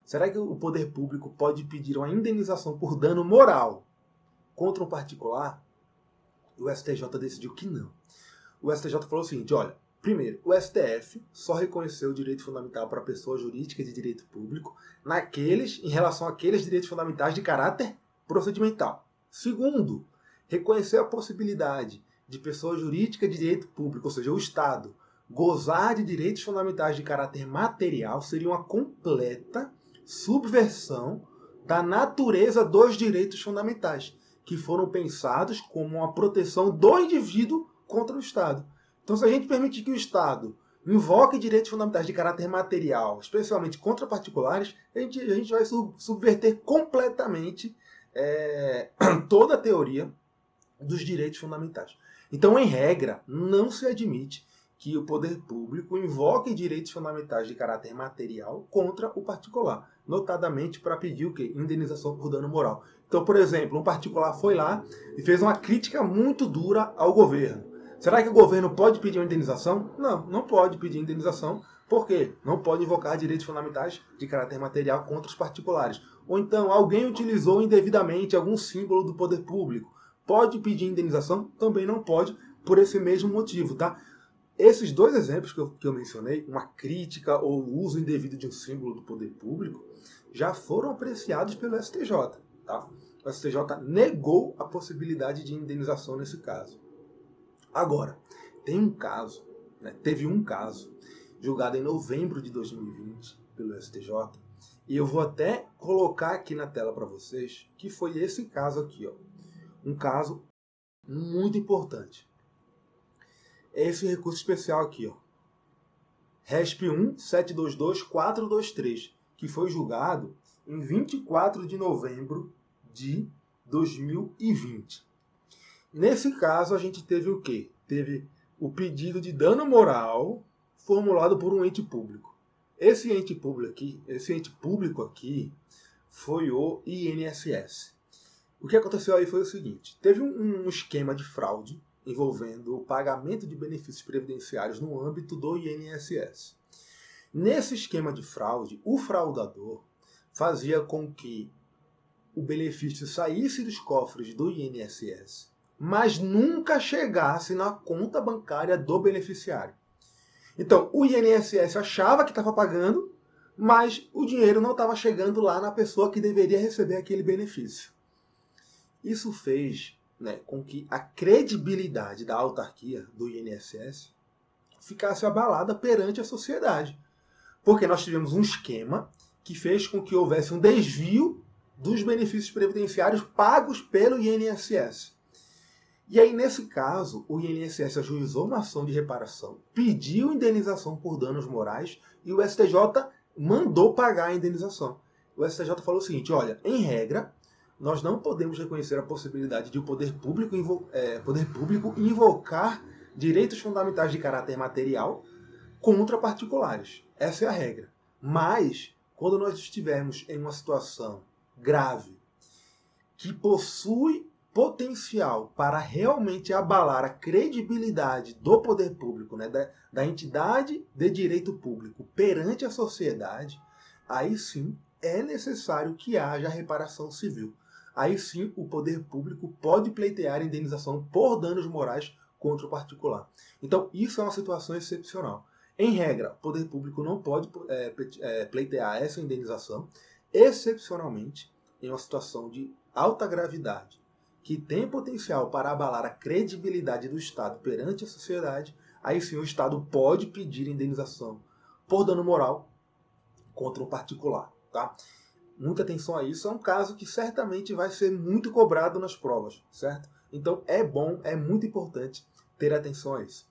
Será que o poder público pode pedir uma indenização por dano moral contra um particular? O STJ decidiu que não. O STJ falou o seguinte, olha, primeiro, o STF só reconheceu o direito fundamental para pessoas jurídicas de direito público em relação àqueles direitos fundamentais de caráter procedimental. Segundo, reconheceu a possibilidade de pessoa jurídica de direito público, ou seja, o Estado, gozar de direitos fundamentais de caráter material seria uma completa subversão da natureza dos direitos fundamentais, que foram pensados como uma proteção do indivíduo contra o Estado. Então, se a gente permitir que o Estado invoque direitos fundamentais de caráter material, especialmente contra particulares, a gente vai subverter completamente toda a teoria dos direitos fundamentais. Então, em regra, não se admite que o poder público invoque direitos fundamentais de caráter material contra o particular, notadamente para pedir o quê? Indenização por dano moral. Então, por exemplo, um particular foi lá e fez uma crítica muito dura ao governo. Será que o governo pode pedir uma indenização? Não, não pode pedir indenização. Por quê? Não pode invocar direitos fundamentais de caráter material contra os particulares. Ou então, alguém utilizou indevidamente algum símbolo do poder público. Pode pedir indenização? Também não pode, por esse mesmo motivo, tá? Esses dois exemplos que eu mencionei, uma crítica ou o uso indevido de um símbolo do poder público, já foram apreciados pelo STJ. Tá? O STJ negou a possibilidade de indenização nesse caso. Agora, teve um caso, julgado em novembro de 2020 pelo STJ, e eu vou até colocar aqui na tela para vocês, que foi esse caso aqui, ó. Um caso muito importante. É esse recurso especial aqui, ó. RESP 1.722.423, que foi julgado em 24 de novembro de 2020. Nesse caso, a gente teve o quê? Teve o pedido de dano moral formulado por um ente público. Esse ente público aqui foi o INSS. O que aconteceu aí foi o seguinte, teve um esquema de fraude envolvendo o pagamento de benefícios previdenciários no âmbito do INSS. Nesse esquema de fraude, o fraudador fazia com que o benefício saísse dos cofres do INSS, mas nunca chegasse na conta bancária do beneficiário. Então, o INSS achava que estava pagando, mas o dinheiro não estava chegando lá na pessoa que deveria receber aquele benefício. Isso fez com que a credibilidade da autarquia do INSS ficasse abalada perante a sociedade. Porque nós tivemos um esquema que fez com que houvesse um desvio dos benefícios previdenciários pagos pelo INSS. E aí, nesse caso, o INSS ajuizou uma ação de reparação, pediu indenização por danos morais e o STJ mandou pagar a indenização. O STJ falou o seguinte, olha, em regra, nós não podemos reconhecer a possibilidade de o poder público invocar direitos fundamentais de caráter material contra particulares. Essa é a regra. Mas, quando nós estivermos em uma situação grave, que possui potencial para realmente abalar a credibilidade do poder público, da entidade de direito público perante a sociedade, aí sim é necessário que haja reparação civil. Aí sim o poder público pode pleitear indenização por danos morais contra o particular. Então isso é uma situação excepcional. Em regra, o poder público não pode pleitear essa indenização, excepcionalmente em uma situação de alta gravidade, que tem potencial para abalar a credibilidade do Estado perante a sociedade, aí sim o Estado pode pedir indenização por dano moral contra um particular. Tá? Muita atenção a isso, é um caso que certamente vai ser muito cobrado nas provas, certo? Então é bom, é muito importante ter atenção a isso.